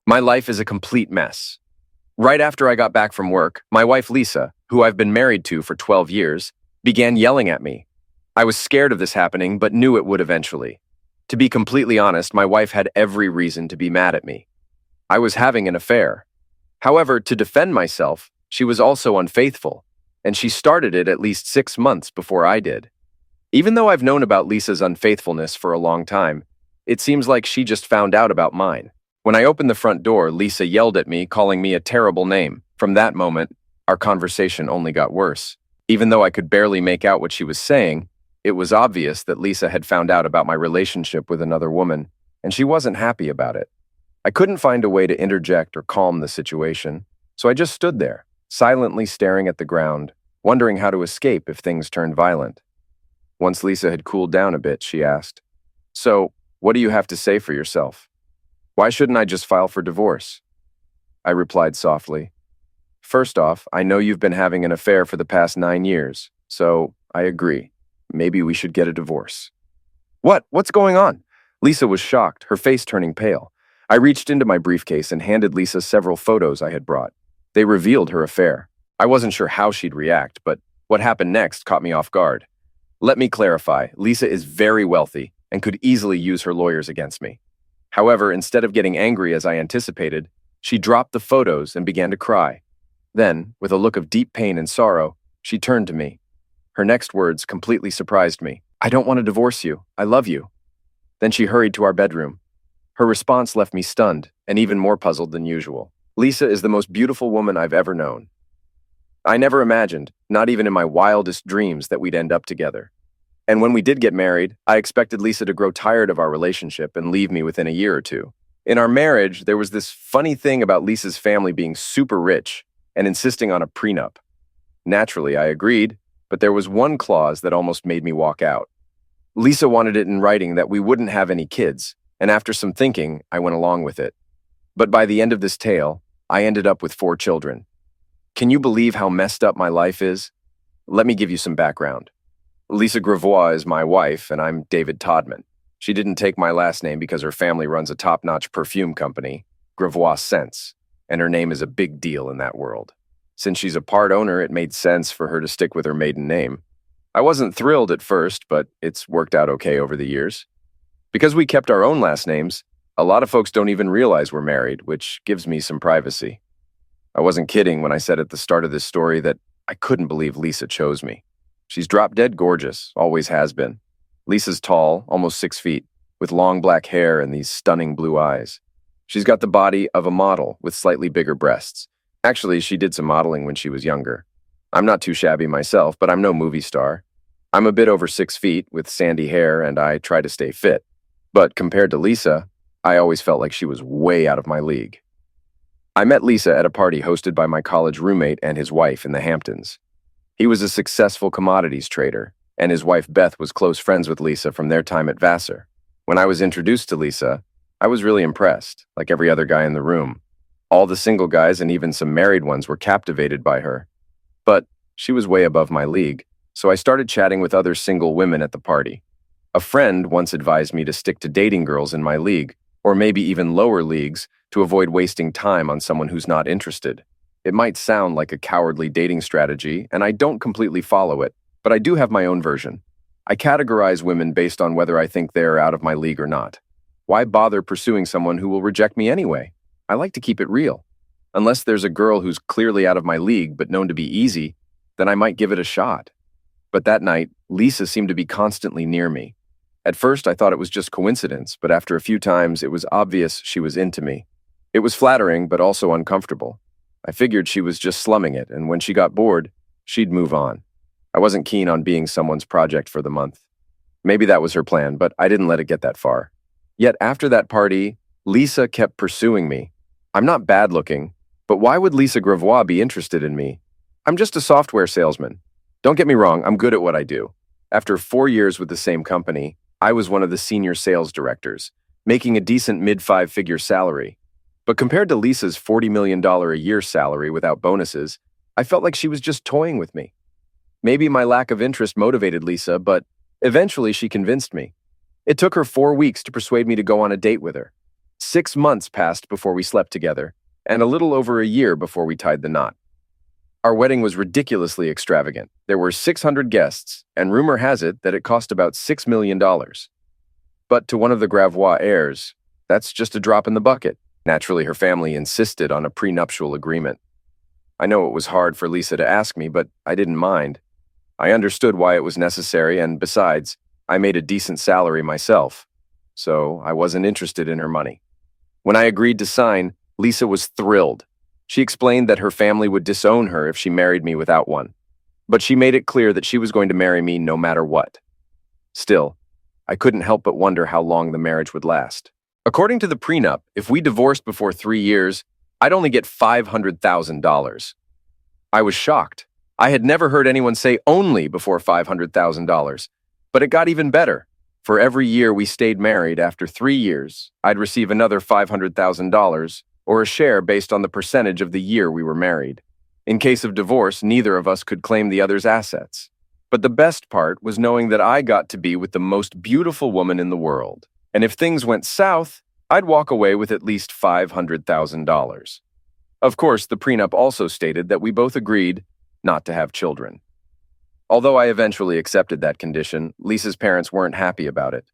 My life is a complete mess. Right after I got back from work, my wife Lisa, who I've been married to for 12 years, began yelling at me. I was scared of this happening, but knew it would eventually. To be completely honest, my wife had every reason to be mad at me. I was having an affair. However, to defend myself, she was also unfaithful, and she started it at least 6 months before I did. Even though I've known about Lisa's unfaithfulness for a long time, it seems like she just found out about mine. When I opened the front door, Lisa yelled at me, calling me a terrible name. From that moment, our conversation only got worse. Even though I could barely make out what she was saying, it was obvious that Lisa had found out about my relationship with another woman, and she wasn't happy about it. I couldn't find a way to interject or calm the situation, so I just stood there, silently staring at the ground, wondering how to escape if things turned violent. Once Lisa had cooled down a bit, she asked, "So, what do you have to say for yourself? Why shouldn't I just file for divorce?" I replied softly, "First off, I know you've been having an affair for the past 9 years, so I agree. Maybe we should get a divorce." What's going on?" Lisa was shocked, her face turning pale. I reached into my briefcase and handed Lisa several photos I had brought. They revealed her affair. I wasn't sure how she'd react, but what happened next caught me off guard. Let me clarify, Lisa is very wealthy and could easily use her lawyers against me. However, instead of getting angry as I anticipated, she dropped the photos and began to cry. Then, with a look of deep pain and sorrow, she turned to me. Her next words completely surprised me. "I don't want to divorce you. I love you." Then she hurried to our bedroom. Her response left me stunned and even more puzzled than usual. Lisa is the most beautiful woman I've ever known. I never imagined, not even in my wildest dreams, that we'd end up together. And when we did get married, I expected Lisa to grow tired of our relationship and leave me within a year or two. In our marriage, there was this funny thing about Lisa's family being super rich and insisting on a prenup. Naturally, I agreed, but there was one clause that almost made me walk out. Lisa wanted it in writing that we wouldn't have any kids, and after some thinking, I went along with it. But by the end of this tale, I ended up with 4 children. Can you believe how messed up my life is? Let me give you some background. Lisa Gravois is my wife, and I'm David Todman. She didn't take my last name because her family runs a top-notch perfume company, Gravois Scents, and her name is a big deal in that world. Since she's a part owner, it made sense for her to stick with her maiden name. I wasn't thrilled at first, but it's worked out okay over the years. Because we kept our own last names, a lot of folks don't even realize we're married, which gives me some privacy. I wasn't kidding when I said at the start of this story that I couldn't believe Lisa chose me. She's drop-dead gorgeous, always has been. Lisa's tall, almost 6 feet, with long black hair and these stunning blue eyes. She's got the body of a model with slightly bigger breasts. Actually, she did some modeling when she was younger. I'm not too shabby myself, but I'm no movie star. I'm a bit over 6 feet with sandy hair, and I try to stay fit. But compared to Lisa, I always felt like she was way out of my league. I met Lisa at a party hosted by my college roommate and his wife in the Hamptons. He was a successful commodities trader, and his wife Beth was close friends with Lisa from their time at Vassar. When I was introduced to Lisa, I was really impressed, like every other guy in the room. All the single guys and even some married ones were captivated by her. But she was way above my league, so I started chatting with other single women at the party. A friend once advised me to stick to dating girls in my league, or maybe even lower leagues, to avoid wasting time on someone who's not interested. It might sound like a cowardly dating strategy, and I don't completely follow it, but I do have my own version. I categorize women based on whether I think they're out of my league or not. Why bother pursuing someone who will reject me anyway? I like to keep it real. Unless there's a girl who's clearly out of my league but known to be easy, then I might give it a shot. But that night, Lisa seemed to be constantly near me. At first, I thought it was just coincidence, but after a few times, it was obvious she was into me. It was flattering, but also uncomfortable. I figured she was just slumming it, and when she got bored, she'd move on. I wasn't keen on being someone's project for the month. Maybe that was her plan, but I didn't let it get that far. Yet after that party, Lisa kept pursuing me. I'm not bad-looking, but why would Lisa Gravois be interested in me? I'm just a software salesman. Don't get me wrong, I'm good at what I do. After 4 years with the same company, I was one of the senior sales directors, making a decent mid-5-figure salary. But compared to Lisa's $40 million a year salary without bonuses, I felt like she was just toying with me. Maybe my lack of interest motivated Lisa, but eventually she convinced me. It took her 4 weeks to persuade me to go on a date with her. 6 months passed before we slept together, and a little over a year before we tied the knot. Our wedding was ridiculously extravagant. There were 600 guests, and rumor has it that it cost about $6 million. But to one of the Gravois heirs, that's just a drop in the bucket. Naturally, her family insisted on a prenuptial agreement. I know it was hard for Lisa to ask me, but I didn't mind. I understood why it was necessary, and besides, I made a decent salary myself, so I wasn't interested in her money. When I agreed to sign, Lisa was thrilled. She explained that her family would disown her if she married me without one, but she made it clear that she was going to marry me no matter what. Still, I couldn't help but wonder how long the marriage would last. According to the prenup, if we divorced before 3 years, I'd only get $500,000. I was shocked. I had never heard anyone say only before $500,000, but it got even better. For every year we stayed married, after 3 years, I'd receive another $500,000 or a share based on the percentage of the year we were married. In case of divorce, neither of us could claim the other's assets. But the best part was knowing that I got to be with the most beautiful woman in the world. And if things went south, I'd walk away with at least $500,000. Of course, the prenup also stated that we both agreed not to have children. Although I eventually accepted that condition, Lisa's parents weren't happy about it.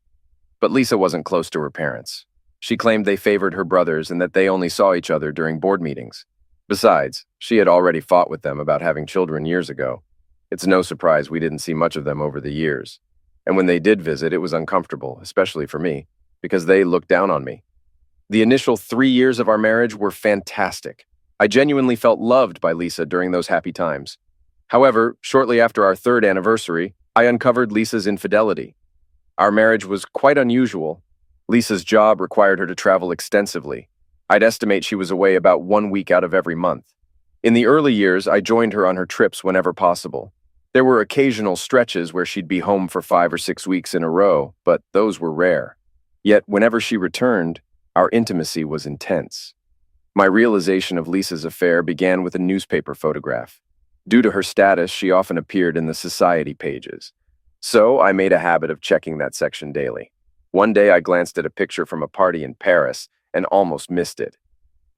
But Lisa wasn't close to her parents. She claimed they favored her brothers and that they only saw each other during board meetings. Besides, she had already fought with them about having children years ago. It's no surprise we didn't see much of them over the years. And when they did visit, it was uncomfortable, especially for me, because they looked down on me. The initial 3 years of our marriage were fantastic. I genuinely felt loved by Lisa during those happy times. However, shortly after our 3rd anniversary, I uncovered Lisa's infidelity. Our marriage was quite unusual. Lisa's job required her to travel extensively. I'd estimate she was away about 1 week out of every month. In the early years, I joined her on her trips whenever possible. There were occasional stretches where she'd be home for 5 or 6 weeks in a row, but those were rare. Yet, whenever she returned, our intimacy was intense. My realization of Lisa's affair began with a newspaper photograph. Due to her status, she often appeared in the society pages. So I made a habit of checking that section daily. One day I glanced at a picture from a party in Paris and almost missed it.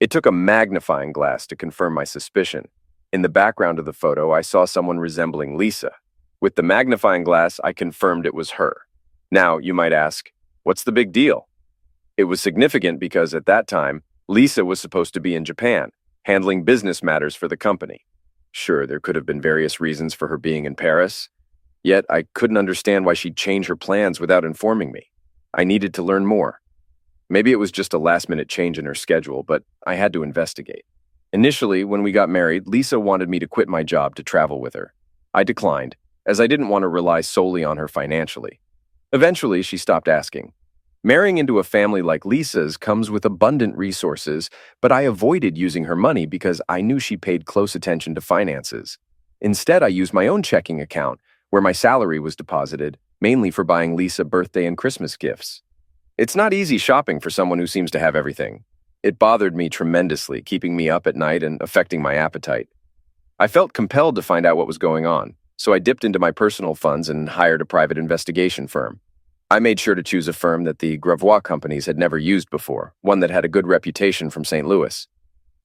It took a magnifying glass to confirm my suspicion. In the background of the photo, I saw someone resembling Lisa. With the magnifying glass, I confirmed it was her. Now, you might ask, what's the big deal? It was significant because at that time, Lisa was supposed to be in Japan, handling business matters for the company. Sure, there could have been various reasons for her being in Paris, yet I couldn't understand why she'd change her plans without informing me. I needed to learn more. Maybe it was just a last-minute change in her schedule, but I had to investigate. Initially, when we got married, Lisa wanted me to quit my job to travel with her. I declined, as I didn't want to rely solely on her financially. Eventually, she stopped asking. Marrying into a family like Lisa's comes with abundant resources, but I avoided using her money because I knew she paid close attention to finances. Instead, I used my own checking account, where my salary was deposited, mainly for buying Lisa birthday and Christmas gifts. It's not easy shopping for someone who seems to have everything. It bothered me tremendously, keeping me up at night and affecting my appetite. I felt compelled to find out what was going on, so I dipped into my personal funds and hired a private investigation firm. I made sure to choose a firm that the Gravois companies had never used before, one that had a good reputation from St. Louis.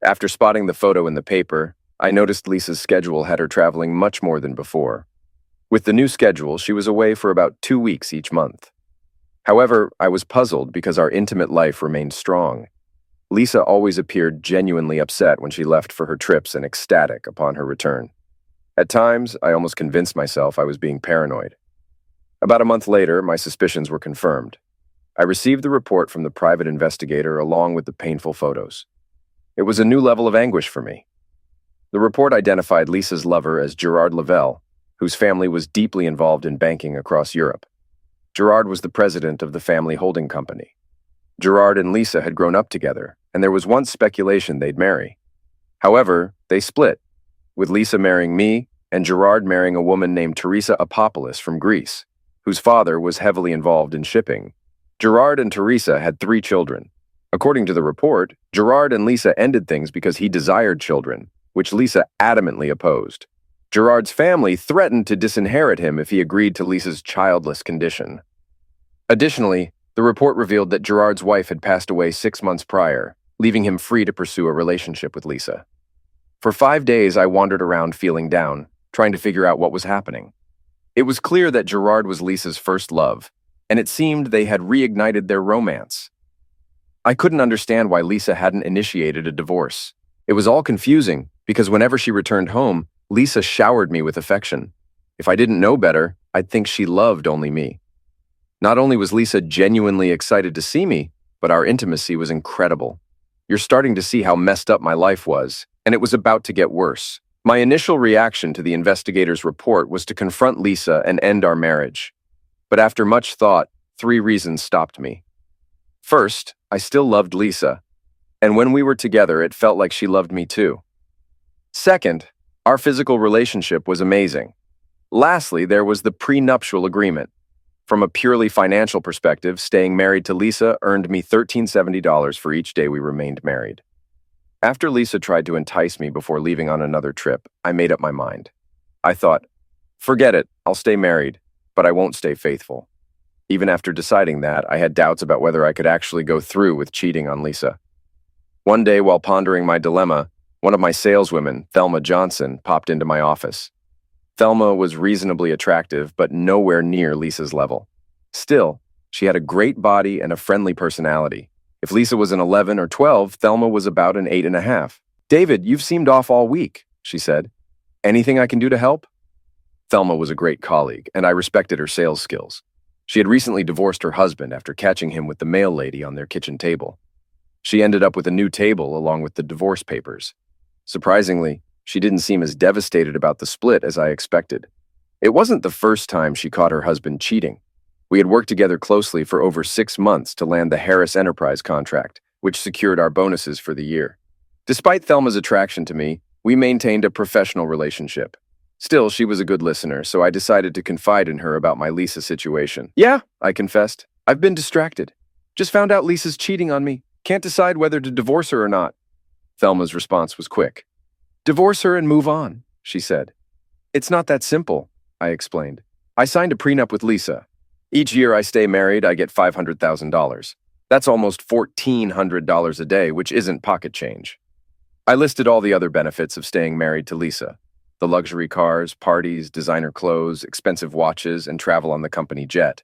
After spotting the photo in the paper, I noticed Lisa's schedule had her traveling much more than before. With the new schedule, she was away for about 2 weeks each month. However, I was puzzled because our intimate life remained strong. Lisa always appeared genuinely upset when she left for her trips and ecstatic upon her return. At times, I almost convinced myself I was being paranoid. About a month later, my suspicions were confirmed. I received the report from the private investigator along with the painful photos. It was a new level of anguish for me. The report identified Lisa's lover as Gerard Lavelle, whose family was deeply involved in banking across Europe. Gerard was the president of the family holding company. Gerard and Lisa had grown up together, and there was once speculation they'd marry. However, they split, with Lisa marrying me and Gerard marrying a woman named Teresa Apopoulos from Greece, whose father was heavily involved in shipping. Gerard and Teresa had 3 children. According to the report, Gerard and Lisa ended things because he desired children, which Lisa adamantly opposed. Gerard's family threatened to disinherit him if he agreed to Lisa's childless condition. Additionally, The report revealed that Gerard's wife had passed away 6 months prior, leaving him free to pursue a relationship with Lisa. For 5 days, I wandered around feeling down, trying to figure out what was happening. It was clear that Gerard was Lisa's first love, and it seemed they had reignited their romance. I couldn't understand why Lisa hadn't initiated a divorce. It was all confusing, because whenever she returned home, Lisa showered me with affection. If I didn't know better, I'd think she loved only me. Not only was Lisa genuinely excited to see me, but our intimacy was incredible. You're starting to see how messed up my life was, and it was about to get worse. My initial reaction to the investigator's report was to confront Lisa and end our marriage. But after much thought, 3 reasons stopped me. First, I still loved Lisa, and when we were together, it felt like she loved me too. Second, our physical relationship was amazing. Lastly, there was the prenuptial agreement. From a purely financial perspective, staying married to Lisa earned me $1,370 for each day we remained married. After Lisa tried to entice me before leaving on another trip, I made up my mind. I thought, forget it, I'll stay married, but I won't stay faithful. Even after deciding that, I had doubts about whether I could actually go through with cheating on Lisa. One day, while pondering my dilemma, one of my saleswomen, Thelma Johnson, popped into my office. Thelma was reasonably attractive, but nowhere near Lisa's level. Still, she had a great body and a friendly personality. If Lisa was an 11 or 12, Thelma was about an 8.5. "David, you've seemed off all week," she said. "Anything I can do to help?" Thelma was a great colleague, and I respected her sales skills. She had recently divorced her husband after catching him with the mail lady on their kitchen table. She ended up with a new table along with the divorce papers. Surprisingly, she didn't seem as devastated about the split as I expected. It wasn't the first time she caught her husband cheating. We had worked together closely for over 6 months to land the Harris Enterprise contract, which secured our bonuses for the year. Despite Thelma's attraction to me, we maintained a professional relationship. Still, she was a good listener, so I decided to confide in her about my Lisa situation. "Yeah," I confessed. "I've been distracted. Just found out Lisa's cheating on me. Can't decide whether to divorce her or not." Thelma's response was quick. "Divorce her and move on," she said. "It's not that simple," I explained. "I signed a prenup with Lisa. Each year I stay married, I get $500,000. That's almost $1,400 a day, which isn't pocket change." I listed all the other benefits of staying married to Lisa. The luxury cars, parties, designer clothes, expensive watches, and travel on the company jet.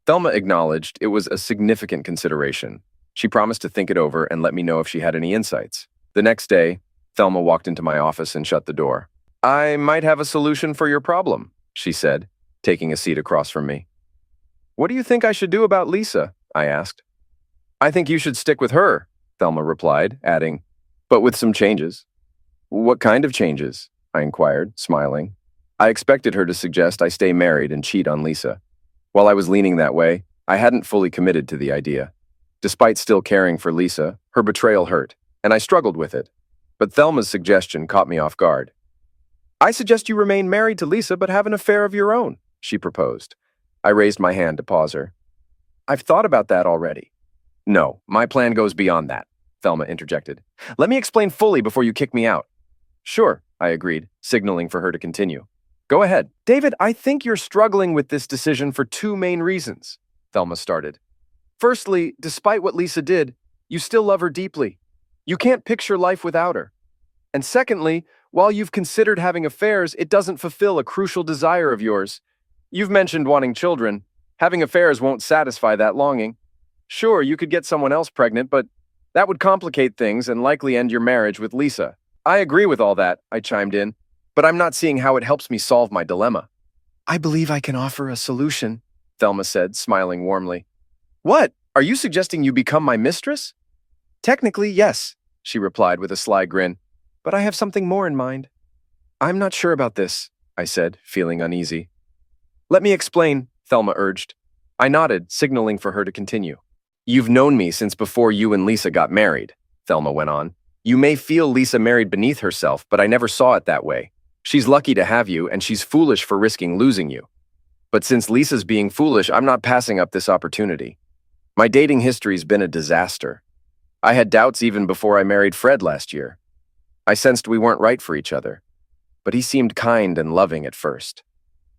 Thelma acknowledged it was a significant consideration. She promised to think it over and let me know if she had any insights. The next day, Thelma walked into my office and shut the door. "I might have a solution for your problem," she said, taking a seat across from me. "What do you think I should do about Lisa?" I asked. "I think you should stick with her," Thelma replied, adding, "but with some changes." "What kind of changes?" I inquired, smiling. I expected her to suggest I stay married and cheat on Lisa. While I was leaning that way, I hadn't fully committed to the idea. Despite still caring for Lisa, her betrayal hurt, and I struggled with it. But Thelma's suggestion caught me off guard. "I suggest you remain married to Lisa but have an affair of your own," she proposed. I raised my hand to pause her. "I've thought about that already." "No, my plan goes beyond that," Thelma interjected. "Let me explain fully before you kick me out." "Sure," I agreed, signaling for her to continue. "Go ahead." "David, I think you're struggling with this decision for 2 main reasons," Thelma started. "Firstly, despite what Lisa did, you still love her deeply. You can't picture life without her. And secondly, while you've considered having affairs, it doesn't fulfill a crucial desire of yours. You've mentioned wanting children. Having affairs won't satisfy that longing. Sure, you could get someone else pregnant, but that would complicate things and likely end your marriage with Lisa." "I agree with all that," I chimed in, "but I'm not seeing how it helps me solve my dilemma." "I believe I can offer a solution," Thelma said, smiling warmly. "What? Are you suggesting you become my mistress?" "Technically, yes," she replied with a sly grin, "but I have something more in mind." "I'm not sure about this," I said, feeling uneasy. "Let me explain," Thelma urged. I nodded, signaling for her to continue. "You've known me since before you and Lisa got married," Thelma went on. "You may feel Lisa married beneath herself, but I never saw it that way. She's lucky to have you, and she's foolish for risking losing you. But since Lisa's being foolish, I'm not passing up this opportunity. My dating history's been a disaster. I had doubts even before I married Fred last year. I sensed we weren't right for each other, but he seemed kind and loving at first.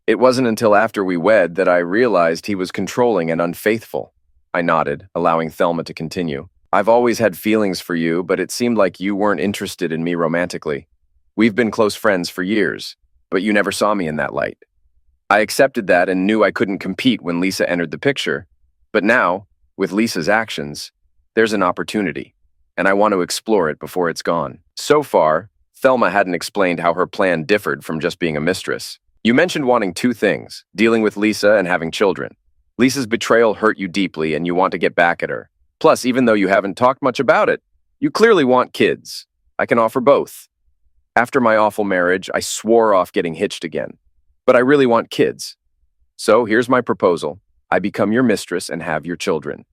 It wasn't until after we wed that I realized he was controlling and unfaithful. I nodded, allowing Thelma to continue. I've always had feelings for you, but it seemed like you weren't interested in me romantically. We've been close friends for years, but you never saw me in that light. I accepted that and knew I couldn't compete when Lisa entered the picture. But now, with Lisa's actions, there's an opportunity, and I want to explore it before it's gone. So far, Thelma hadn't explained how her plan differed from just being a mistress. You mentioned wanting two things, dealing with Lisa and having children. Lisa's betrayal hurt you deeply and you want to get back at her. Plus, even though you haven't talked much about it, you clearly want kids. I can offer both. After my awful marriage, I swore off getting hitched again. But I really want kids. So here's my proposal. I become your mistress and have your children.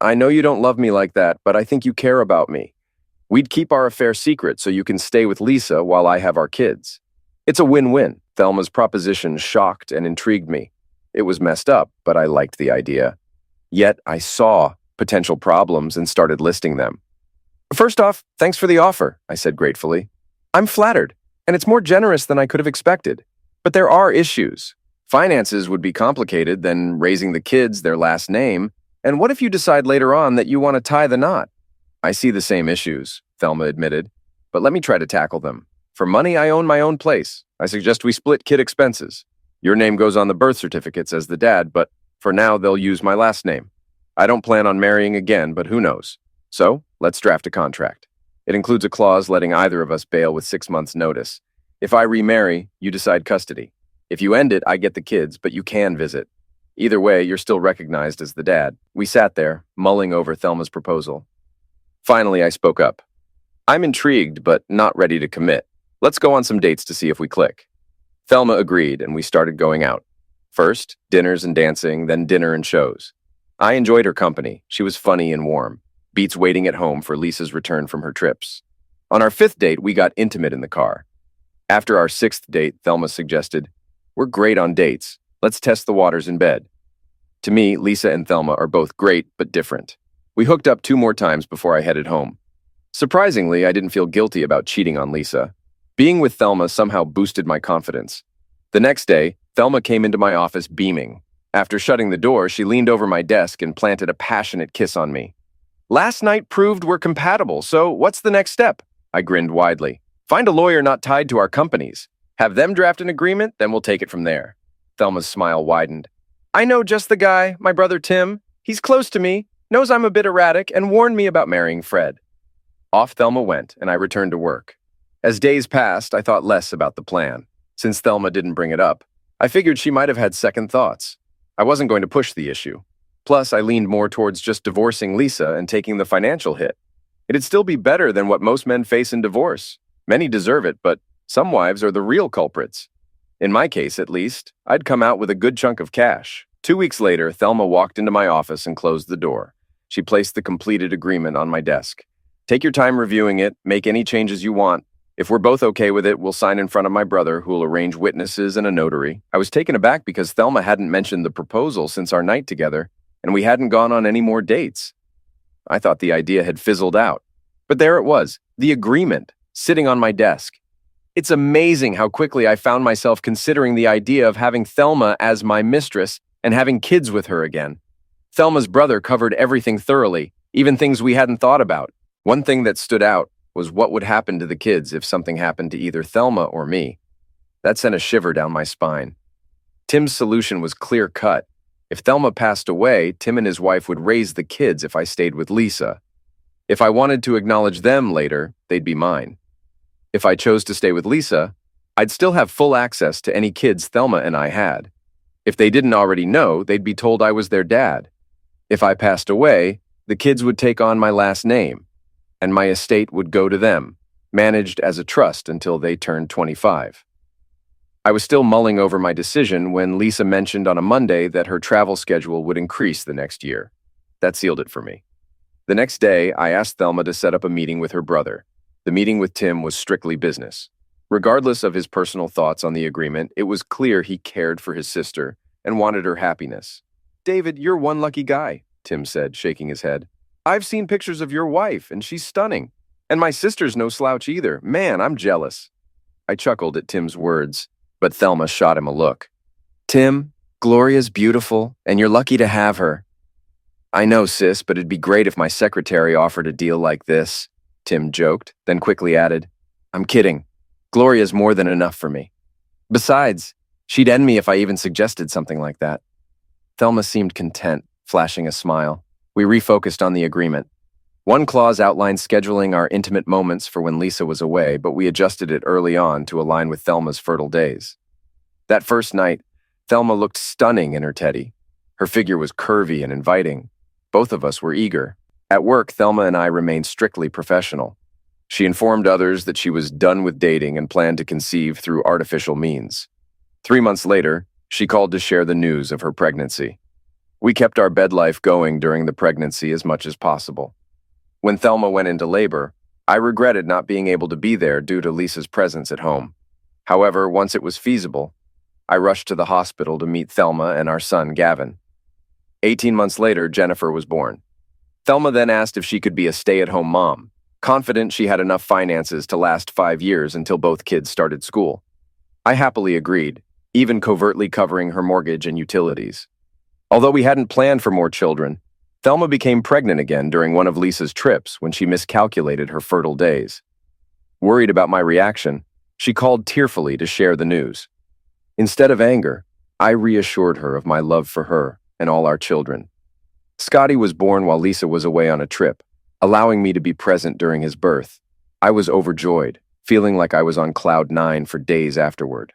I know you don't love me like that, but I think you care about me. We'd keep our affair secret so you can stay with Lisa while I have our kids. It's a win-win. Thelma's proposition shocked and intrigued me. It was messed up, but I liked the idea. Yet I saw potential problems and started listing them. First off, thanks for the offer, I said gratefully. I'm flattered, and it's more generous than I could have expected. But there are issues. Finances would be complicated, then raising the kids their last name, and what if you decide later on that you want to tie the knot? I see the same issues, Thelma admitted, but let me try to tackle them. For money, I own my own place. I suggest we split kid expenses. Your name goes on the birth certificates as the dad, but for now they'll use my last name. I don't plan on marrying again, but who knows? So, let's draft a contract. It includes a clause letting either of us bail with 6 months' notice. If I remarry, you decide custody. If you end it, I get the kids, but you can visit. Either way, you're still recognized as the dad. We sat there, mulling over Thelma's proposal. Finally, I spoke up. I'm intrigued, but not ready to commit. Let's go on some dates to see if we click. Thelma agreed, and we started going out. First, dinners and dancing, then dinner and shows. I enjoyed her company. She was funny and warm. Beats waiting at home for Lisa's return from her trips. On our 5th date, we got intimate in the car. After our 6th date, Thelma suggested, "We're great on dates. Let's test the waters in bed." To me, Lisa and Thelma are both great, but different. We hooked up 2 more times before I headed home. Surprisingly, I didn't feel guilty about cheating on Lisa. Being with Thelma somehow boosted my confidence. The next day, Thelma came into my office beaming. After shutting the door, she leaned over my desk and planted a passionate kiss on me. "Last night proved we're compatible, so what's the next step?" I grinned widely. "Find a lawyer not tied to our companies. Have them draft an agreement, then we'll take it from there." Thelma's smile widened. "I know just the guy, my brother Tim. He's close to me, knows I'm a bit erratic, and warned me about marrying Fred." Off Thelma went, and I returned to work. As days passed, I thought less about the plan. Since Thelma didn't bring it up, I figured she might have had second thoughts. I wasn't going to push the issue. Plus, I leaned more towards just divorcing Lisa and taking the financial hit. It'd still be better than what most men face in divorce. Many deserve it, but some wives are the real culprits. In my case, at least, I'd come out with a good chunk of cash. 2 weeks later, Thelma walked into my office and closed the door. She placed the completed agreement on my desk. "Take your time reviewing it, make any changes you want. If we're both okay with it, we'll sign in front of my brother, who'll arrange witnesses and a notary." I was taken aback because Thelma hadn't mentioned the proposal since our night together, and we hadn't gone on any more dates. I thought the idea had fizzled out. But there it was, the agreement, sitting on my desk. It's amazing how quickly I found myself considering the idea of having Thelma as my mistress and having kids with her again. Thelma's brother covered everything thoroughly, even things we hadn't thought about. One thing that stood out was what would happen to the kids if something happened to either Thelma or me. That sent a shiver down my spine. Tim's solution was clear-cut. If Thelma passed away, Tim and his wife would raise the kids if I stayed with Lisa. If I wanted to acknowledge them later, they'd be mine. If I chose to stay with Lisa, I'd still have full access to any kids Thelma and I had. If they didn't already know, they'd be told I was their dad. If I passed away, the kids would take on my last name, and my estate would go to them, managed as a trust until they turned 25. I was still mulling over my decision when Lisa mentioned on a Monday that her travel schedule would increase the next year. That sealed it for me. The next day, I asked Thelma to set up a meeting with her brother. The meeting with Tim was strictly business. Regardless of his personal thoughts on the agreement, it was clear he cared for his sister and wanted her happiness. "David, you're one lucky guy," Tim said, shaking his head. "I've seen pictures of your wife, and she's stunning. And my sister's no slouch either. Man, I'm jealous." I chuckled at Tim's words, but Thelma shot him a look. "Tim, Gloria's beautiful, and you're lucky to have her." I know, sis, but it'd be great if my secretary offered a deal like this, Tim joked, then quickly added, I'm kidding. Gloria's more than enough for me. Besides, she'd end me if I even suggested something like that. Thelma seemed content, flashing a smile. We refocused on the agreement. One clause outlined scheduling our intimate moments for when Lisa was away, but we adjusted it early on to align with Thelma's fertile days. That first night, Thelma looked stunning in her teddy. Her figure was curvy and inviting. Both of us were eager. At work, Thelma and I remained strictly professional. She informed others that she was done with dating and planned to conceive through artificial means. 3 months later, she called to share the news of her pregnancy. We kept our bed life going during the pregnancy as much as possible. When Thelma went into labor, I regretted not being able to be there due to Lisa's presence at home. However, once it was feasible, I rushed to the hospital to meet Thelma and our son, Gavin. 18 months later, Jennifer was born. Thelma then asked if she could be a stay-at-home mom, confident she had enough finances to last 5 years until both kids started school. I happily agreed, even covertly covering her mortgage and utilities. Although we hadn't planned for more children, Thelma became pregnant again during one of Lisa's trips when she miscalculated her fertile days. Worried about my reaction, she called tearfully to share the news. Instead of anger, I reassured her of my love for her and all our children. Scotty was born while Lisa was away on a trip, allowing me to be present during his birth. I was overjoyed, feeling like I was on cloud 9 for days afterward.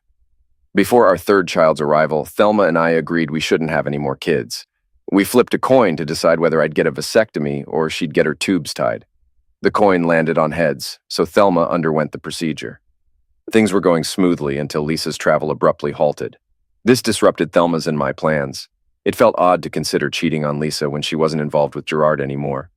Before our third child's arrival, Thelma and I agreed we shouldn't have any more kids. We flipped a coin to decide whether I'd get a vasectomy or she'd get her tubes tied. The coin landed on heads, so Thelma underwent the procedure. Things were going smoothly until Lisa's travel abruptly halted. This disrupted Thelma's and my plans. It felt odd to consider cheating on Lisa when she wasn't involved with Gerard anymore.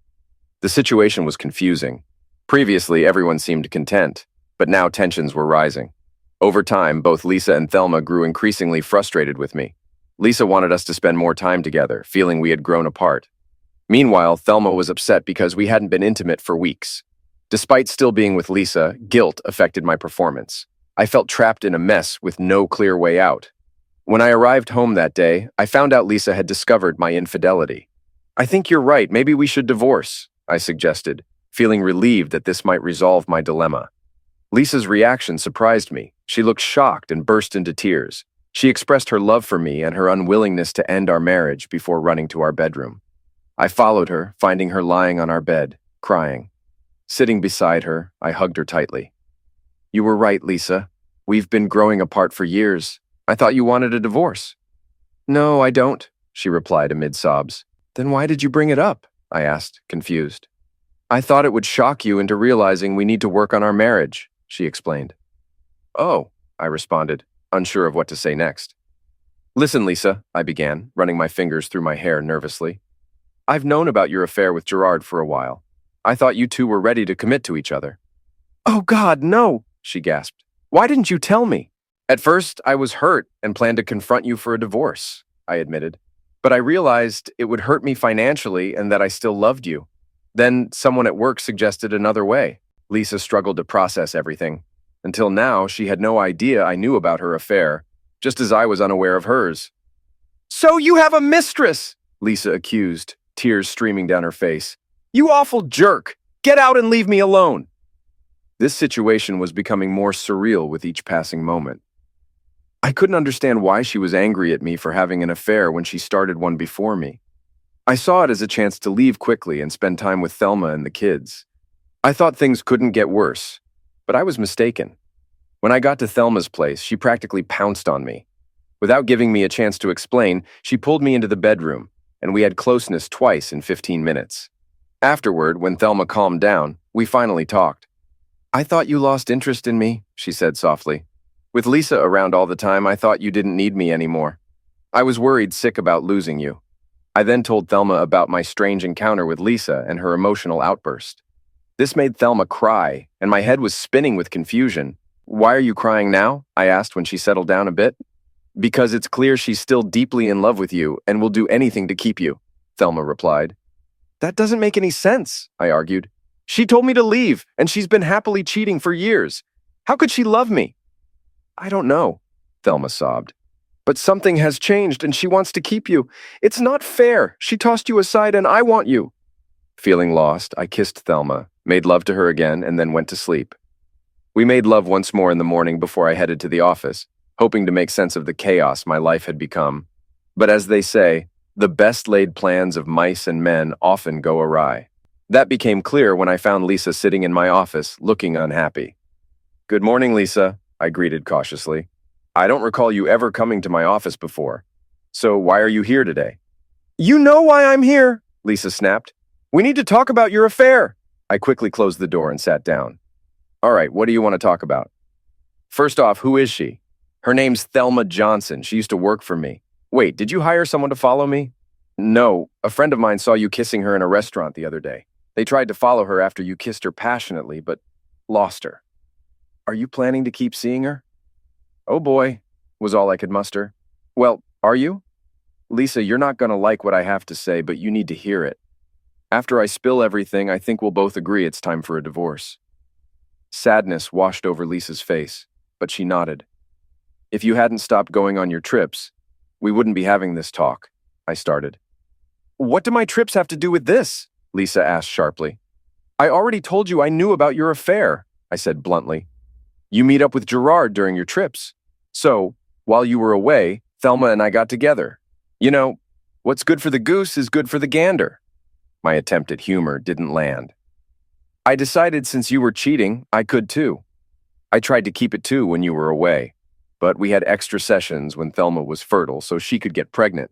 The situation was confusing. Previously, everyone seemed content, but now tensions were rising. Over time, both Lisa and Thelma grew increasingly frustrated with me. Lisa wanted us to spend more time together, feeling we had grown apart. Meanwhile, Thelma was upset because we hadn't been intimate for weeks. Despite still being with Lisa, guilt affected my performance. I felt trapped in a mess with no clear way out. When I arrived home that day, I found out Lisa had discovered my infidelity. I think you're right, maybe we should divorce, I suggested, feeling relieved that this might resolve my dilemma. Lisa's reaction surprised me. She looked shocked and burst into tears. She expressed her love for me and her unwillingness to end our marriage before running to our bedroom. I followed her, finding her lying on our bed, crying. Sitting beside her, I hugged her tightly. You were right, Lisa. We've been growing apart for years. I thought you wanted a divorce. No, I don't, she replied amid sobs. Then why did you bring it up? I asked, confused. I thought it would shock you into realizing we need to work on our marriage, she explained. Oh, I responded, unsure of what to say next. Listen, Lisa, I began, running my fingers through my hair nervously. I've known about your affair with Gerard for a while. I thought you two were ready to commit to each other. Oh God, no, she gasped. Why didn't you tell me? At first, I was hurt and planned to confront you for a divorce, I admitted. But I realized it would hurt me financially and that I still loved you. Then someone at work suggested another way. Lisa struggled to process everything. Until now, she had no idea I knew about her affair, just as I was unaware of hers. So you have a mistress, Lisa accused, tears streaming down her face. You awful jerk! Get out and leave me alone! This situation was becoming more surreal with each passing moment. I couldn't understand why she was angry at me for having an affair when she started one before me. I saw it as a chance to leave quickly and spend time with Thelma and the kids. I thought things couldn't get worse, but I was mistaken. When I got to Thelma's place, she practically pounced on me. Without giving me a chance to explain, she pulled me into the bedroom, and we had closeness twice in 15 minutes. Afterward, when Thelma calmed down, we finally talked. I thought you lost interest in me, she said softly. With Lisa around all the time, I thought you didn't need me anymore. I was worried sick about losing you. I then told Thelma about my strange encounter with Lisa and her emotional outburst. This made Thelma cry, and my head was spinning with confusion. Why are you crying now? I asked when she settled down a bit. Because it's clear she's still deeply in love with you and will do anything to keep you, Thelma replied. That doesn't make any sense, I argued. She told me to leave, and she's been happily cheating for years. How could she love me? I don't know, Thelma sobbed. But something has changed and she wants to keep you. It's not fair. She tossed you aside and I want you. Feeling lost, I kissed Thelma, made love to her again, and then went to sleep. We made love once more in the morning before I headed to the office, hoping to make sense of the chaos my life had become. But as they say, the best laid plans of mice and men often go awry. That became clear when I found Lisa sitting in my office, looking unhappy. "Good morning, Lisa," I greeted cautiously. "I don't recall you ever coming to my office before. So why are you here today?" "You know why I'm here," Lisa snapped. "We need to talk about your affair." I quickly closed the door and sat down. "All right, what do you want to talk about?" "First off, who is she?" "Her name's Thelma Johnson. She used to work for me." "Wait, did you hire someone to follow me?" "No, a friend of mine saw you kissing her in a restaurant the other day. They tried to follow her after you kissed her passionately, but lost her." "Are you planning to keep seeing her?" "Oh boy," was all I could muster. "Well, are you?" "Lisa, you're not gonna like what I have to say, but you need to hear it. After I spill everything, I think we'll both agree it's time for a divorce." Sadness washed over Lisa's face, but she nodded. "If you hadn't stopped going on your trips, we wouldn't be having this talk," I started. "What do my trips have to do with this?" Lisa asked sharply. "I already told you I knew about your affair," I said bluntly. "You meet up with Gerard during your trips. So, while you were away, Thelma and I got together. You know, what's good for the goose is good for the gander." My attempt at humor didn't land. "I decided since you were cheating, I could too. I tried to keep it too when you were away, but we had extra sessions when Thelma was fertile so she could get pregnant."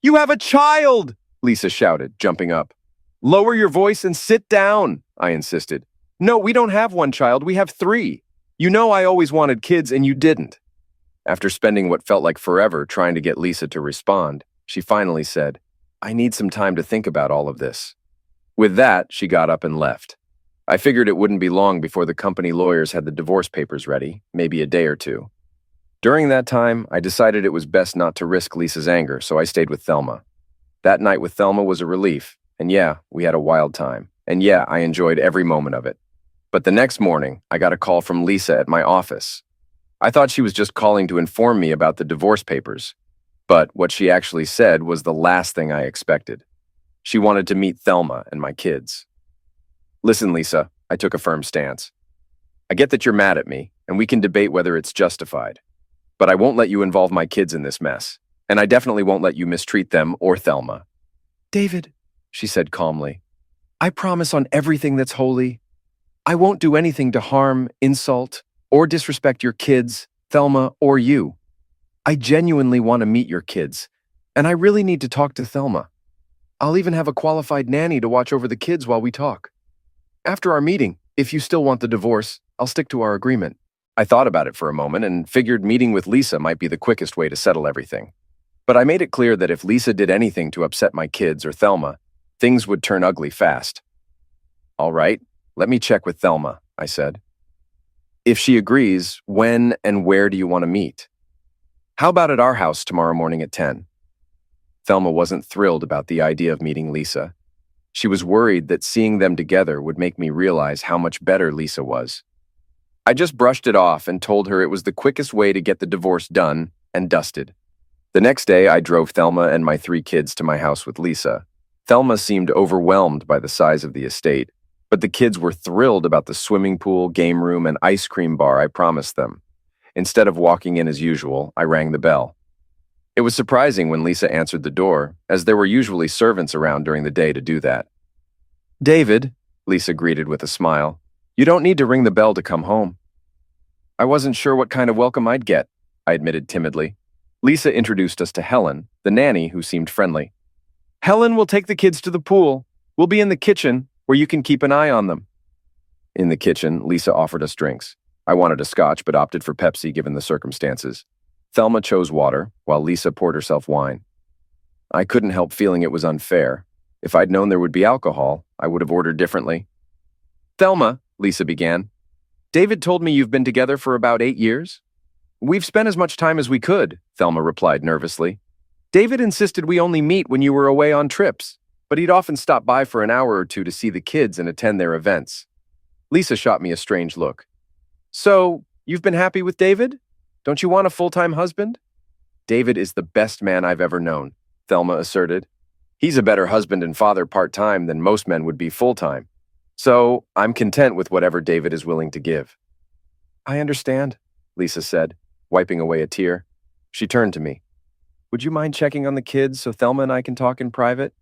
"You have a child!" Lisa shouted, jumping up. "Lower your voice and sit down," I insisted. "No, we don't have one child, we have 3. You know I always wanted kids and you didn't." After spending what felt like forever trying to get Lisa to respond, she finally said, "I need some time to think about all of this." With that, she got up and left. I figured it wouldn't be long before the company lawyers had the divorce papers ready, maybe a day or two. During that time, I decided it was best not to risk Lisa's anger, so I stayed with Thelma. That night with Thelma was a relief, and yeah, we had a wild time, and yeah, I enjoyed every moment of it. But the next morning, I got a call from Lisa at my office. I thought she was just calling to inform me about the divorce papers, but what she actually said was the last thing I expected. She wanted to meet Thelma and my kids. "Listen, Lisa," I took a firm stance. "I get that you're mad at me, and we can debate whether it's justified. But I won't let you involve my kids in this mess, and I definitely won't let you mistreat them or Thelma." "David," she said calmly, "I promise on everything that's holy. I won't do anything to harm, insult, or disrespect your kids, Thelma, or you. I genuinely want to meet your kids, and I really need to talk to Thelma. I'll even have a qualified nanny to watch over the kids while we talk. After our meeting, if you still want the divorce, I'll stick to our agreement." I thought about it for a moment and figured meeting with Lisa might be the quickest way to settle everything. But I made it clear that if Lisa did anything to upset my kids or Thelma, things would turn ugly fast. "All right, let me check with Thelma," I said. "If she agrees, when and where do you want to meet?" "How about at our house tomorrow morning at 10? Thelma wasn't thrilled about the idea of meeting Lisa. She was worried that seeing them together would make me realize how much better Lisa was. I just brushed it off and told her it was the quickest way to get the divorce done and dusted. The next day, I drove Thelma and my 3 kids to my house with Lisa. Thelma seemed overwhelmed by the size of the estate, but the kids were thrilled about the swimming pool, game room, and ice cream bar I promised them. Instead of walking in as usual, I rang the bell. It was surprising when Lisa answered the door, as there were usually servants around during the day to do that. "David," Lisa greeted with a smile, "you don't need to ring the bell to come home." I wasn't sure what kind of welcome I'd get, I admitted timidly. Lisa introduced us to Helen, the nanny, who seemed friendly. "Helen will take the kids to the pool. We'll be in the kitchen, where you can keep an eye on them." In the kitchen, Lisa offered us drinks. I wanted a scotch, but opted for Pepsi given the circumstances. Thelma chose water, while Lisa poured herself wine. I couldn't help feeling it was unfair. If I'd known there would be alcohol, I would have ordered differently. "Thelma," Lisa began, "David told me you've been together for about 8 years?" "We've spent as much time as we could," Thelma replied nervously. "David insisted we only meet when you were away on trips, but he'd often stop by for an hour or two to see the kids and attend their events." Lisa shot me a strange look. "So, you've been happy with David? Don't you want a full-time husband?" David is the best man I've ever known, Thelma asserted. He's a better husband and father part-time than most men would be full-time. So I'm content with whatever David is willing to give. I understand, Lisa said, wiping away a tear. She turned to me. Would you mind checking on the kids so Thelma and I can talk in private?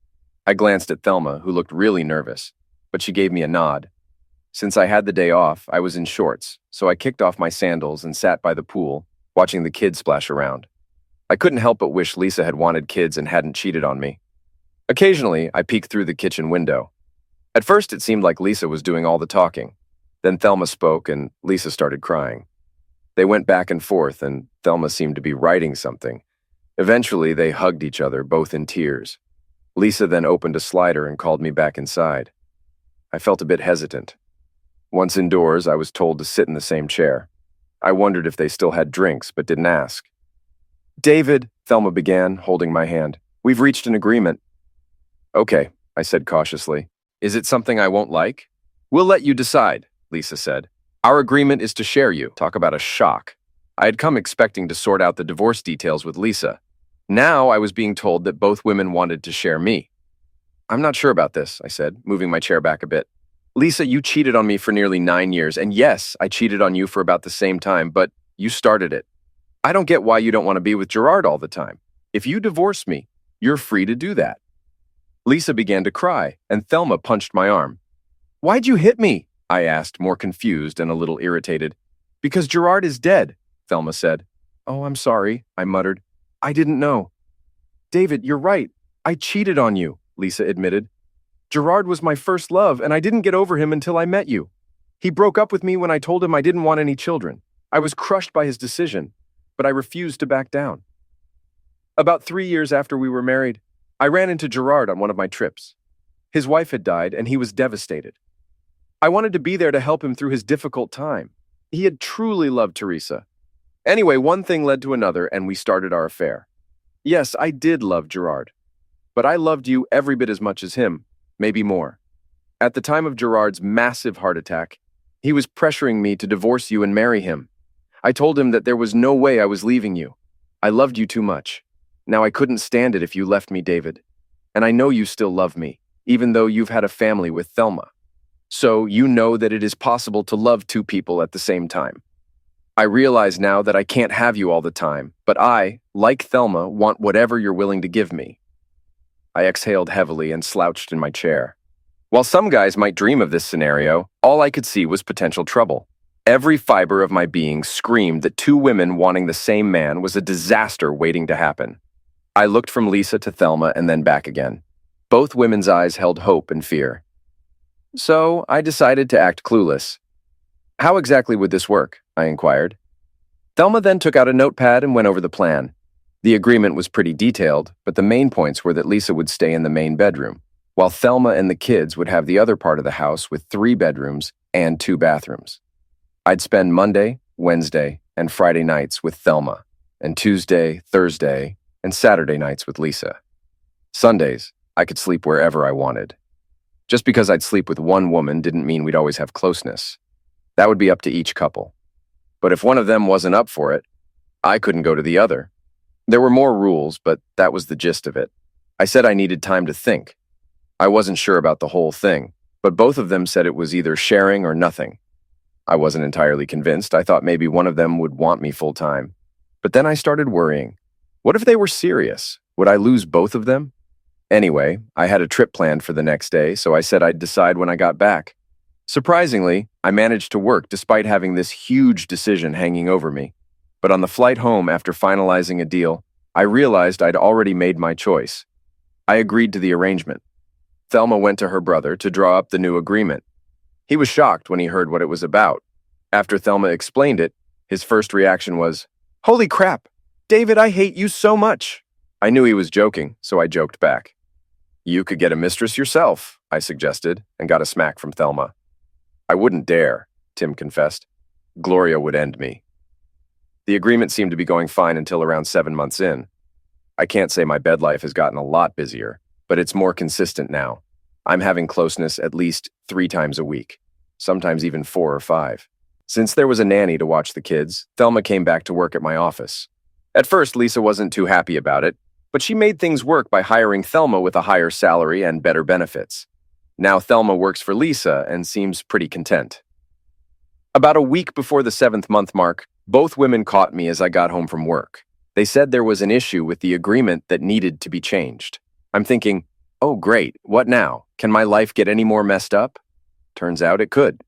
I glanced at Thelma, who looked really nervous, but she gave me a nod. Since I had the day off, I was in shorts, so I kicked off my sandals and sat by the pool, watching the kids splash around. I couldn't help but wish Lisa had wanted kids and hadn't cheated on me. Occasionally, I peeked through the kitchen window. At first, it seemed like Lisa was doing all the talking. Then Thelma spoke, and Lisa started crying. They went back and forth, and Thelma seemed to be writing something. Eventually, they hugged each other, both in tears. Lisa then opened a slider and called me back inside. I felt a bit hesitant. Once indoors, I was told to sit in the same chair. I wondered if they still had drinks, but didn't ask. David, Thelma began, holding my hand. We've reached an agreement. Okay, I said cautiously. Is it something I won't like? We'll let you decide, Lisa said. Our agreement is to share you. Talk about a shock. I had come expecting to sort out the divorce details with Lisa. Now I was being told that both women wanted to share me. I'm not sure about this, I said, moving my chair back a bit. Lisa, you cheated on me for nearly 9 years, and yes, I cheated on you for about the same time, but you started it. I don't get why you don't want to be with Gerard all the time. If you divorce me, you're free to do that. Lisa began to cry, and Thelma punched my arm. Why'd you hit me? I asked, more confused and a little irritated. Because Gerard is dead, Thelma said. Oh, I'm sorry, I muttered. I didn't know. David, you're right. I cheated on you, Lisa admitted. Gerard was my first love, and I didn't get over him until I met you. He broke up with me when I told him I didn't want any children. I was crushed by his decision, but I refused to back down. About 3 years after we were married, I ran into Gerard on one of my trips. His wife had died, and he was devastated. I wanted to be there to help him through his difficult time. He had truly loved Teresa. Anyway, one thing led to another, and we started our affair. Yes, I did love Gerard, but I loved you every bit as much as him, maybe more. At the time of Gerard's massive heart attack, he was pressuring me to divorce you and marry him. I told him that there was no way I was leaving you. I loved you too much. Now I couldn't stand it if you left me, David. And I know you still love me, even though you've had a family with Thelma. So you know that it is possible to love two people at the same time. I realize now that I can't have you all the time, but I, like Thelma, want whatever you're willing to give me. I exhaled heavily and slouched in my chair. While some guys might dream of this scenario, all I could see was potential trouble. Every fiber of my being screamed that two women wanting the same man was a disaster waiting to happen. I looked from Lisa to Thelma and then back again. Both women's eyes held hope and fear. So I decided to act clueless. How exactly would this work? I inquired. Thelma then took out a notepad and went over the plan. The agreement was pretty detailed, but the main points were that Lisa would stay in the main bedroom, while Thelma and the kids would have the other part of the house with 3 bedrooms and 2 bathrooms. I'd spend Monday, Wednesday, and Friday nights with Thelma, and Tuesday, Thursday, and Saturday nights with Lisa. Sundays, I could sleep wherever I wanted. Just because I'd sleep with one woman didn't mean we'd always have closeness. That would be up to each couple. But if one of them wasn't up for it, I couldn't go to the other. There were more rules, but that was the gist of it. I said I needed time to think. I wasn't sure about the whole thing, but both of them said it was either sharing or nothing. I wasn't entirely convinced. I thought maybe one of them would want me full-time. But then I started worrying. What if they were serious? Would I lose both of them? Anyway, I had a trip planned for the next day, so I said I'd decide when I got back. Surprisingly, I managed to work despite having this huge decision hanging over me. But on the flight home after finalizing a deal, I realized I'd already made my choice. I agreed to the arrangement. Thelma went to her brother to draw up the new agreement. He was shocked when he heard what it was about. After Thelma explained it, his first reaction was, "Holy crap! David, I hate you so much!" I knew he was joking, so I joked back. "You could get a mistress yourself," I suggested, and got a smack from Thelma. "I wouldn't dare," Tim confessed. "Gloria would end me." The agreement seemed to be going fine until around 7 months in. I can't say my bed life has gotten a lot busier, but it's more consistent now. I'm having closeness at least 3 times a week, sometimes even 4 or 5. Since there was a nanny to watch the kids, Thelma came back to work at my office. At first, Lisa wasn't too happy about it, but she made things work by hiring Thelma with a higher salary and better benefits. Now Thelma works for Lisa and seems pretty content. About a week before the 7th month mark, both women caught me as I got home from work. They said there was an issue with the agreement that needed to be changed. I'm thinking, oh great, what now? Can my life get any more messed up? Turns out it could.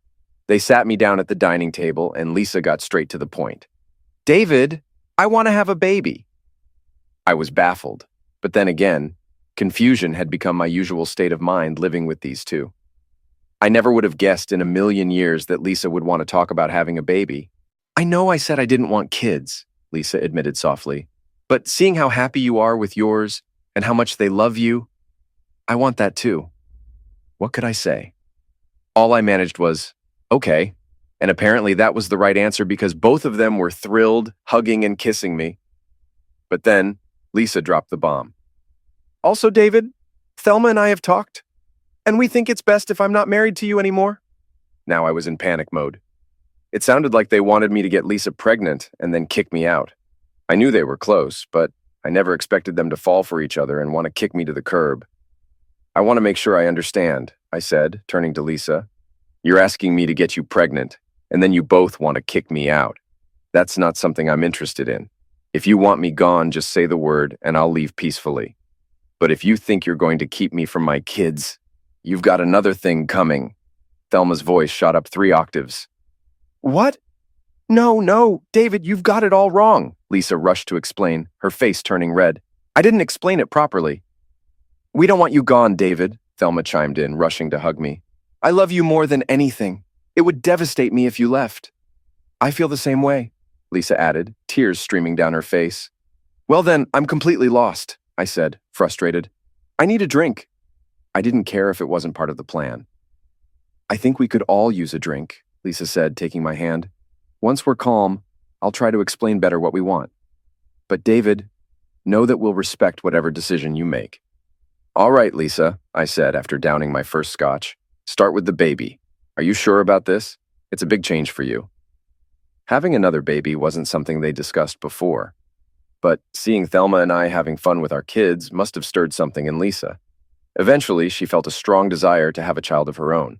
They sat me down at the dining table and Lisa got straight to the point. David, I want to have a baby. I was baffled, but then again, confusion had become my usual state of mind living with these two. I never would have guessed in a million years that Lisa would want to talk about having a baby. I know I said I didn't want kids, Lisa admitted softly, but seeing how happy you are with yours and how much they love you, I want that too. What could I say? All I managed was, okay, and apparently that was the right answer because both of them were thrilled, hugging and kissing me. But then, Lisa dropped the bomb. Also, David, Thelma and I have talked, and we think it's best if I'm not married to you anymore. Now I was in panic mode. It sounded like they wanted me to get Lisa pregnant and then kick me out. I knew they were close, but I never expected them to fall for each other and want to kick me to the curb. I want to make sure I understand, I said, turning to Lisa. You're asking me to get you pregnant, and then you both want to kick me out. That's not something I'm interested in. If you want me gone, just say the word and I'll leave peacefully. But if you think you're going to keep me from my kids, you've got another thing coming. Thelma's voice shot up 3 octaves. What? No, David, you've got it all wrong, Lisa rushed to explain, her face turning red. I didn't explain it properly. We don't want you gone, David, Thelma chimed in, rushing to hug me. I love you more than anything. It would devastate me if you left. I feel the same way, Lisa added, tears streaming down her face. Well then, I'm completely lost, I said, frustrated. I need a drink. I didn't care if it wasn't part of the plan. I think we could all use a drink, Lisa said, taking my hand. Once we're calm, I'll try to explain better what we want. But David, know that we'll respect whatever decision you make. All right, Lisa, I said after downing my first scotch. Start with the baby. Are you sure about this? It's a big change for you. Having another baby wasn't something they discussed before. But seeing Thelma and I having fun with our kids must have stirred something in Lisa. Eventually, she felt a strong desire to have a child of her own.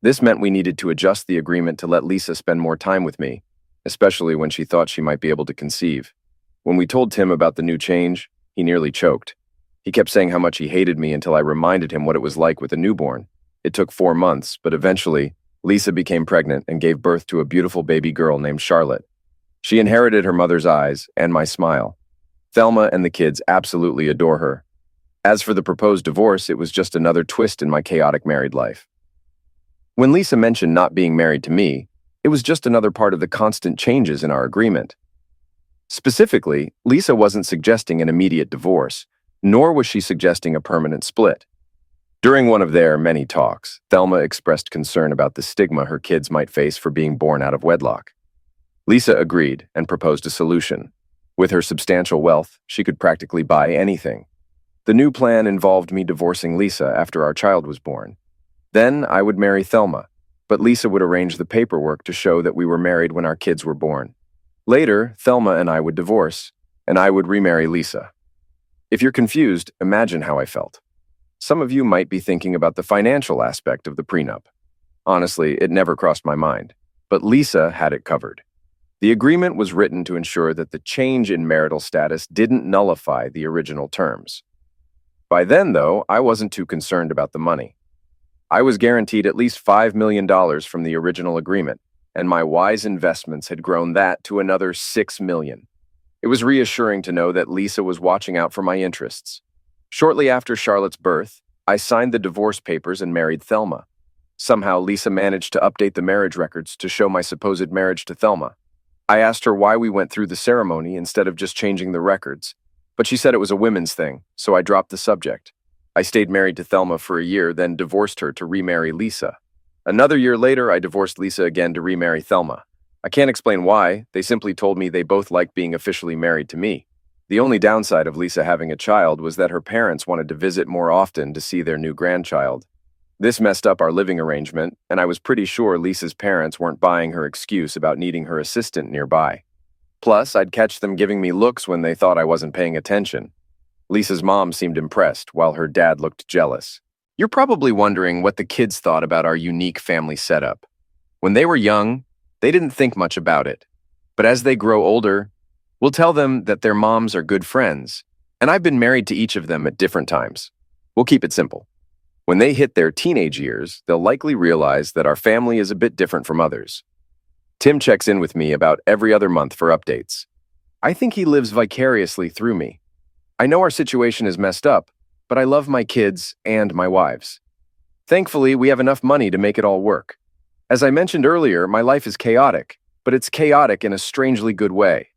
This meant we needed to adjust the agreement to let Lisa spend more time with me, especially when she thought she might be able to conceive. When we told Tim about the new change, he nearly choked. He kept saying how much he hated me until I reminded him what it was like with a newborn. It took 4 months, but eventually, Lisa became pregnant and gave birth to a beautiful baby girl named Charlotte. She inherited her mother's eyes and my smile. Thelma and the kids absolutely adore her. As for the proposed divorce, it was just another twist in my chaotic married life. When Lisa mentioned not being married to me, it was just another part of the constant changes in our agreement. Specifically, Lisa wasn't suggesting an immediate divorce, nor was she suggesting a permanent split. During one of their many talks, Thelma expressed concern about the stigma her kids might face for being born out of wedlock. Lisa agreed and proposed a solution. With her substantial wealth, she could practically buy anything. The new plan involved me divorcing Lisa after our child was born. Then I would marry Thelma, but Lisa would arrange the paperwork to show that we were married when our kids were born. Later, Thelma and I would divorce, and I would remarry Lisa. If you're confused, imagine how I felt. Some of you might be thinking about the financial aspect of the prenup. Honestly, it never crossed my mind, but Lisa had it covered. The agreement was written to ensure that the change in marital status didn't nullify the original terms. By then, though, I wasn't too concerned about the money. I was guaranteed at least $5 million from the original agreement, and my wise investments had grown that to another $6 million. It was reassuring to know that Lisa was watching out for my interests. Shortly after Charlotte's birth, I signed the divorce papers and married Thelma. Somehow, Lisa managed to update the marriage records to show my supposed marriage to Thelma. I asked her why we went through the ceremony instead of just changing the records, but she said it was a women's thing, so I dropped the subject. I stayed married to Thelma for a year, then divorced her to remarry Lisa. Another year later, I divorced Lisa again to remarry Thelma. I can't explain why, they simply told me they both liked being officially married to me. The only downside of Lisa having a child was that her parents wanted to visit more often to see their new grandchild. This messed up our living arrangement, and I was pretty sure Lisa's parents weren't buying her excuse about needing her assistant nearby. Plus, I'd catch them giving me looks when they thought I wasn't paying attention. Lisa's mom seemed impressed, while her dad looked jealous. You're probably wondering what the kids thought about our unique family setup. When they were young, they didn't think much about it. But as they grow older, we'll tell them that their moms are good friends, and I've been married to each of them at different times. We'll keep it simple. When they hit their teenage years, they'll likely realize that our family is a bit different from others. Tim checks in with me about every other month for updates. I think he lives vicariously through me. I know our situation is messed up, but I love my kids and my wives. Thankfully, we have enough money to make it all work. As I mentioned earlier, my life is chaotic, but it's chaotic in a strangely good way.